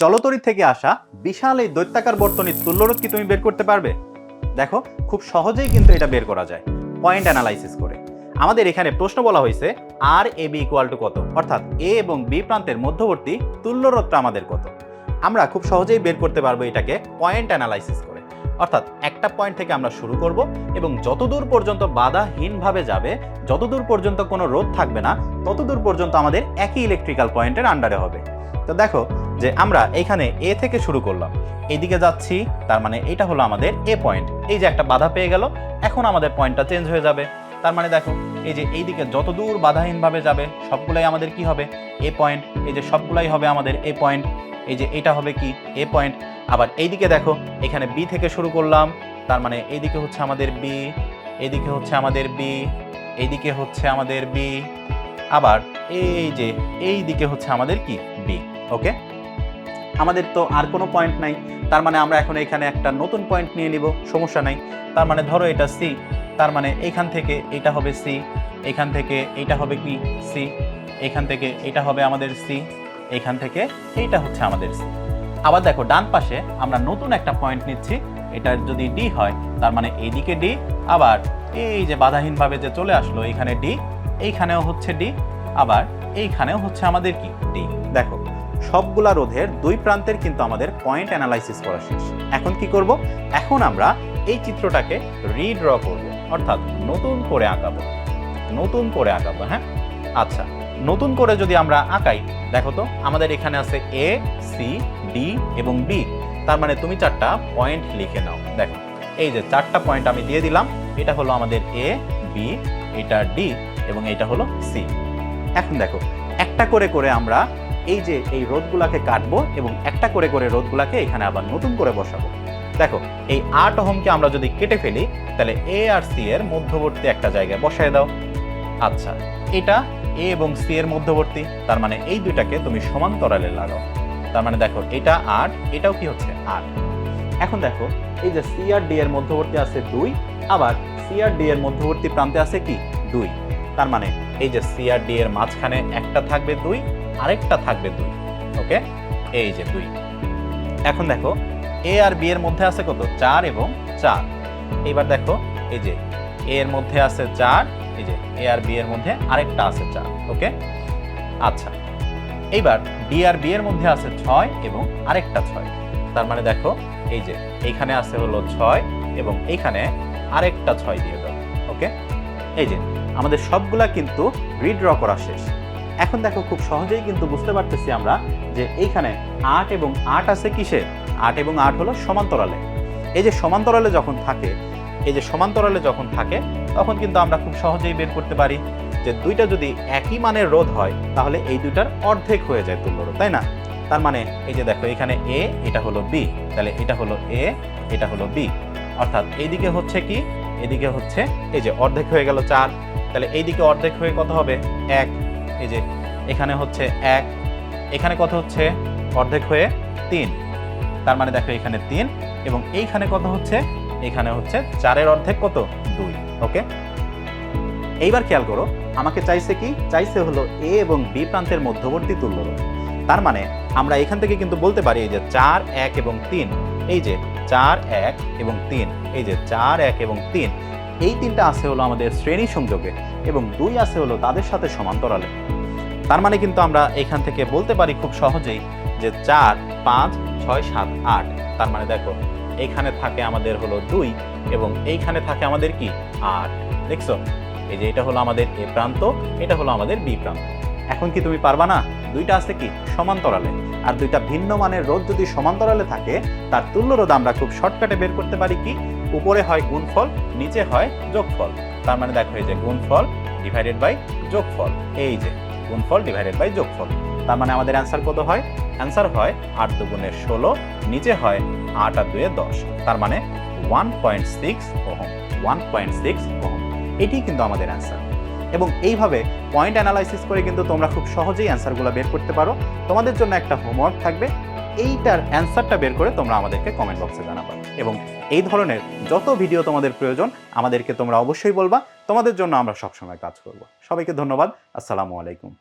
চলতরি থেকে আসা বিশাল এই দৈত্যাকার বর্তনীর তুল্যরোধ কি তুমি বের করতে পারবে? দেখো, খুব সহজেই কিন্তু এটা বের করা যায় পয়েন্ট অ্যানালাইসিস করে। আমাদের এখানে প্রশ্ন বলা হয়েছে আর এ বি ইকুয়াল টু কত, অর্থাৎ এ এবং বি প্রান্তের মধ্যবর্তী তুল্যরোধটা আমাদের কত। আমরা খুব সহজেই বের করতে পারবো এটাকে পয়েন্ট অ্যানালাইসিস করে। অর্থাৎ একটা পয়েন্ট থেকে আমরা শুরু করব এবং যতদূর পর্যন্ত বাধাহীনভাবে যাবে, যতদূর পর্যন্ত কোনো রোধ থাকবে না, ততদূর পর্যন্ত আমাদের একই ইলেকট্রিক্যাল পয়েন্টের আন্ডারে হবে। তো দেখো যে আমরা এখানে এ থেকে শুরু করলাম, এইদিকে যাচ্ছি, তার মানে এটা হলো আমাদের এ পয়েন্ট। এই যে একটা বাধা পেয়ে গেল, এখন আমাদের পয়েন্টটা চেঞ্জ হয়ে যাবে। তার মানে দেখো, এই যে এইদিকে যতদূর বাধাহীনভাবে যাবে সবগুলাই আমাদের কি হবে? এ পয়েন্ট। এই যে সবগুলাই হবে আমাদের এ পয়েন্ট। এই যে এটা হবে কি? এ পয়েন্ট। আবার এইদিকে দেখো, এখানে বি থেকে শুরু করলাম, তার মানে এইদিকে হচ্ছে আমাদের বি, এইদিকে হচ্ছে আমাদের বি, এইদিকে হচ্ছে আমাদের বি, আবার এই যে এই দিকে হচ্ছে আমাদের কি? বি। ওকে, আমাদের তো আর কোনো পয়েন্ট নাই, তার মানে আমরা এখন এখানে একটা নতুন পয়েন্ট নিয়ে নিব, সমস্যা নাই। তার মানে ধরো এটা সি, তার মানে এইখান থেকে এটা হবে সি, এখান থেকে এইটা হবে কি? সি, এখান থেকে এটা হবে আমাদের সি, এখান থেকে এইটা হচ্ছে আমাদের সি। আবার দেখো ডান পাশে আমরা নতুন একটা পয়েন্ট নিচ্ছি, এটা যদি ডি হয় তার মানে এইদিকে ডি, আবার এই যে বাধাহীনভাবে যে চলে আসলো এখানে ডি, এইখানেও হচ্ছে ডি, আবার এইখানেও হচ্ছে আমাদের কি? ডি। দেখো, সবগুলা রোধের দুই প্রান্তের কিন্তু আমাদের পয়েন্ট অ্যানালাইসিস করা শেষ। এখন কি করব? এখন আমরা এই চিত্রটাকে রিড্র করব, অর্থাৎ নতুন করে আঁকাবো, নতুন করে আঁকাবো। হ্যাঁ, আচ্ছা, নতুন করে যদি আমরা আঁকাই, দেখো তো আমাদের এখানে আছে এ, সি, ডি এবং বি। তার মানে তুমি চারটা পয়েন্ট লিখে নাও। দেখো, এই যে চারটা পয়েন্ট আমি দিয়ে দিলাম, এটা হলো আমাদের এ, বি, এটা ডি এবং এটা হলো সি। এখন দেখো, একটা করে করে আমরা এই যে এই রোধগুলাকে কাটবো এবং একটা করে করে রোধগুলাকে এখানে আবার নতুন করে বসাবো। দেখো, এই 8 ওহমকে আমরা যদি কেটে ফেলি, তাহলে এ আর সি এর মধ্যবর্তী একটা জায়গায় বসায় দাও। আচ্ছা, এটা এ এবং সি এর মধ্যবর্তী, তার মানে এই দুইটাকে তুমি সমান্তরালে লাগাও। তার মানে দেখো, এটা 8, এটাও কি হচ্ছে? 8। এখন দেখো, এই যে সি আর ডি এর মধ্যবর্তী আছে 2, আবার সি আর ডি এর মধ্যবর্তী প্রান্তে আছে কি? 2। তার মানে এই যে সি আর ডি এর মাঝখানে একটা থাকবে 2, আরেকটা থাকবে 2। ওকে, এই যে 2। এখন দেখো, এ আর বি এর মধ্যে আছে কত? 4 এবং 4। এবার দেখো, এই যে এ এর মধ্যে আছে 4, এই যে এ আর বি এর মধ্যে আরেকটা আছে 4। ওকে, আচ্ছা, এইবার ডি আর বি এর মধ্যে আছে 6 এবং আরেকটা 6। তার মানে দেখো, এই যে এইখানে আছে হলো 6 এবং এইখানে আরেকটা 6 দিয়ে দাও। ওকে, এই যে আমাদের সবগুলা কিন্তু রিড্র করা শেষ। এখন দেখো, খুব সহজেই কিন্তু বুঝতে পারতেছি আমরা যে এইখানে 8 এবং 8 আছে কিসে? 8 এবং 8 হলো সমান্তরালে। এই যে সমান্তরালে যখন থাকে, এই যে সমান্তরালে যখন থাকে, তখন কিন্তু আমরা খুব সহজেই বের করতে পারি যে দুইটা যদি একই মানের রোধ হয় তাহলে এই দুইটার অর্ধেক হয়ে যায় তুল্যরোধ, তাই না? তার মানে এই যে দেখো, এখানে এ, এটা হলো বি, তাহলে এটা হলো এ, এটা হলো বি, অর্থাৎ এইদিকে হচ্ছে কি? এদিকে হচ্ছে এই যে অর্ধেক হয়ে গেল 4, তাহলে এইদিকে অর্ধেক হয়ে কত হবে? 1। এই যে এখানে হচ্ছে 1, এখানে কত হচ্ছে? অর্ধেক হয়ে 3। তার মানে দেখো, এখানে 3 এবং এইখানে কত হচ্ছে? এখানে হচ্ছে 4 এর অর্ধেক কত? 2। ওকে, এইবার খেয়াল করো, আমাকে চাইছে কি? চাইছে হলো এ এবং বি প্রান্তের মধ্যবর্তী তুল্যরোধ। তার মানে আমরা এখান থেকে কিন্তু বলতে পারি এই যে 4, 1 এবং 3, এই যে 4, 1 এবং 3, এই যে 4, 1 এবং 3, এই তিনটা আছে হলো আমাদের শ্রেণী সংযোগে এবং 2 আছে হলো তাদের সাথে সমান্তরালে। তার মানে কিন্তু আমরা এখান থেকে বলতে পারি খুব সহজেই যে 4, 5, 6, 7, 8। তার মানে দেখো, এইখানে থাকে আমাদের হলো 2 এবং এইখানে থাকে আমাদের কি? 8। দেখছো, এই যে এটা হলো আমাদের এ প্রান্ত, এটা হলো আমাদের বি প্রান্ত। এখন কি তুমি পারবা না? দুইটা আছে কি? সমান্তরালে। আর দুইটা ভিন্ন মানের রোধ যদি সমান্তরালে থাকে, তার তুল্য রোধ আমরা খুব শর্টকাটে বের করতে পারি কি? উপরে হয় গুণফল, নিচে হয় যোগফল। তার মানে দেখো, এই যে গুণফল ডিভাইডেড বাই যোগফল, এই যে গুণফল ডিভাইডেড বাই যোগফল। তার মানে আমাদের অ্যান্সার কত হয়? অ্যান্সার হয় 8 দুগুণে 16, নিচে হয় 8 আর 2 এ 10। তার মানে 1.6 ওহম, 1.6 ওহম। এটি কিন্তু আমাদের অ্যান্সার। এবং এইভাবে পয়েন্ট অ্যানালাইসিস করে কিন্তু তোমরা খুব সহজেই অ্যান্সারগুলো বের করতে পারো। তোমাদের জন্য একটা হোমওয়ার্ক থাকবে, এইটার অ্যান্সারটা বের করে তোমরা আমাদেরকে কমেন্ট বক্সে জানাবা। এবং এই ধরনের যত ভিডিও তোমাদের প্রয়োজন আমাদেরকে তোমরা অবশ্যই বলবা, তোমাদের জন্য আমরা সবসময় কাজ করব। সবাইকে ধন্যবাদ। আসসালামু আলাইকুম।